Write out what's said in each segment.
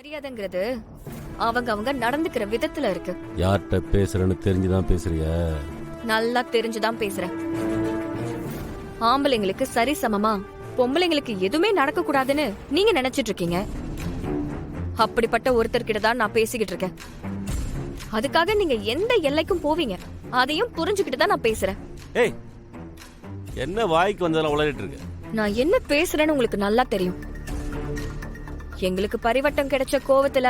மரியாதைங்கிறது அவங்க அவங்க நடந்துக்கிற விதத்துல இருக்கு. யார்கிட்ட பேசுறேன்னு தெரிஞ்சுதான் பேசுறிய? நல்லா தெரிஞ்சுதான் பேசுறேன். ஆம்பளைங்களுக்கு சரி சமமா பொம்பளைங்களுக்கு எதுவுமே நடக்க கூடாதுன்னு நீங்க நினைச்சிட்டு இருக்கீங்க. அப்படிப்பட்ட ஒருத்தர்கிட்ட தான் நான் பேசிக்கிட்டு இருக்கேன். அதுக்காக நீங்க எந்த எல்லைக்கும் போவீங்க அதையும் புரிஞ்சுக்கிட்டு தான் நான் பேசுறேன். ஏய், என்ன வாய்க்கு வந்ததெல்லாம் உளறிட்டு இருக்க? நான் என்ன பேசுறேன்னு உங்களுக்கு நல்லா தெரியும். எங்களுக்கு பரிவட்டம் கிடைச்ச கோவத்துல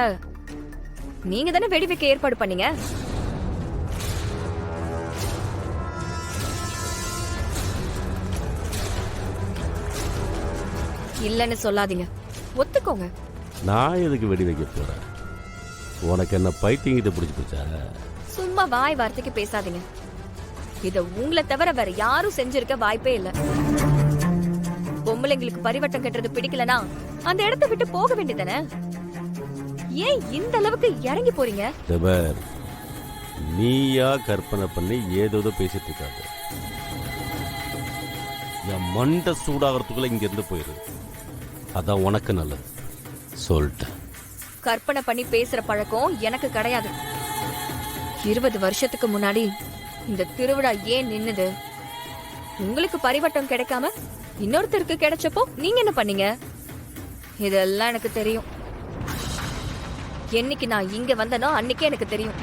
நீங்க தானே வெடி வைக்க ஏற்பாடு பண்ணீங்க. இல்லன்னு சொல்லாதீங்க, ஒத்துக்கோங்க. நான் எதுக்கு வெடி வைக்க போறேன்? உனக்கு என்ன பைத்தியம் கிட்ட பிடிச்சு போச்சா? சும்மா வாய் வார்த்தைக்கு பேசாதீங்க. இத உங்களை தவிர வேற யாரும் செஞ்சிருக்க வாய்ப்பே இல்ல. பொம்பளைங்களுக்கு பரிவட்டம் கட்டுறது பிடிக்கலனா அந்த இடத்தை விட்டு போக வேண்டியதானே. ஏன் இந்த அளவுக்கு இறங்கி போறீங்க? நீயா கற்பனை பண்ணி ஏதோ பேசிட்டு இருக்காங்க. என் மண்டை சூடாகிறதுக்குள்ள இங்க இருந்து போயிரு. அதான் உனக்கு நல்லது சொல்லிட்டேன். கற்பனை பண்ணி பேசுற பழக்கம் எனக்கு கிடையாது. 20 வருஷத்துக்கு முன்னாடி இந்த திருவிழா ஏன் நின்னுது? உங்களுக்கு பரிவட்டம் கிடைக்காம இன்னொருத்தருக்கு கிடைச்சப்போ நீங்க என்ன பண்ணீங்க? இதெல்லாம் எனக்கு தெரியும். என்னைக்கு நான் இங்க வந்தனோ அன்னைக்கே எனக்கு தெரியும்.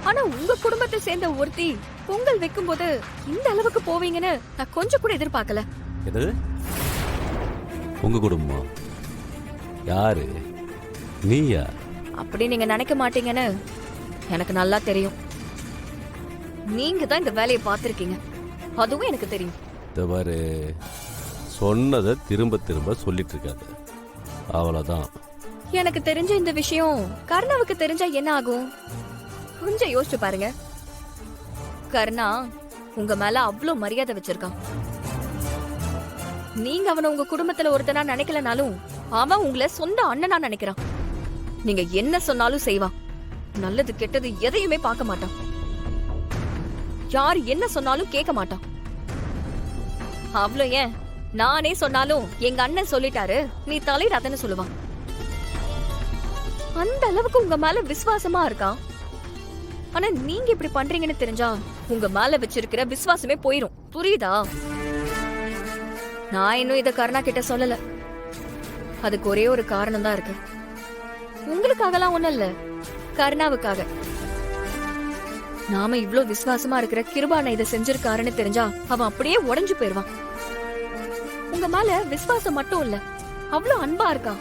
ஆனா உங்க குடும்பத்தை சேர்ந்த ஒருத்தி பொங்கல் வைக்கும் போது இந்த அளவுக்கு போவீங்கன்னு நான் கொஞ்சம் கூட எதிர்பார்க்கல. என்னது உங்க குடும்பம்? யாரு? நீயா? அப்படி நீங்க நினைக்க மாட்டீங்கன்னு எனக்கு நல்லா தெரியும். நீங்க தான் இந்த வேலையை பார்த்திருக்கீங்க, அதுவும் எனக்கு தெரியும். தவறு சொன்னதை திரும்ப திரும்ப சொல்லிட்டு இருக்காது, அவ்வளவுதான். எனக்கு தெரிஞ்ச இந்த விஷயம் கர்ணாவுக்கு தெரிஞ்சா என்ன ஆகும்? கொஞ்சம் யோசிச்சு பாருங்க. கர்ணா உங்க மேல அவ்வளோ மரியாதை வச்சிருக்கான். நீங்க அவனை உங்க குடும்பத்துல ஒருத்தனா நினைக்கலனாலும் அவன் உங்களை சொந்த அண்ணனா நினைக்கிறான். நீங்க என்ன சொன்னாலும் செய்வான். நல்லது கெட்டது எதையுமே பார்க்க மாட்டான். யார் என்ன சொன்னாலும் கேட்க மாட்டான். அவ்வளோ ஏன், நானே சொன்னாலும் எங்க அண்ணன் சொல்லிட்டாரு நீ தலையிடாதன்னு சொல்லுவான். அந்த அளவுக்கு உங்க மேல விசுவாசமா இருக்கான். ஆனா நீங்க இப்படி பண்றீங்கன்னு தெரிஞ்சா உங்க மேல வச்சிருக்கிற விசுவாசமே போயிரும். புரியுதா? நான் இன்னும் இத கருணா கிட்ட சொல்லல. அதுக்கு ஒரே ஒரு காரணம் தான் இருக்கு. உங்களுக்காகலாம் ஒண்ணும் இல்ல, கருணாவுக்காக. நாம இவ்ளோ விசுவாசமா இருக்கிற கிருபான இதை செஞ்சிருக்காருன்னு தெரிஞ்சா அவன் அப்படியே உடைஞ்சு போயிருவான். உங்க மேல விசுவாசம் மட்டும் இல்ல, அவ்வளவு அன்பா இருக்கான்.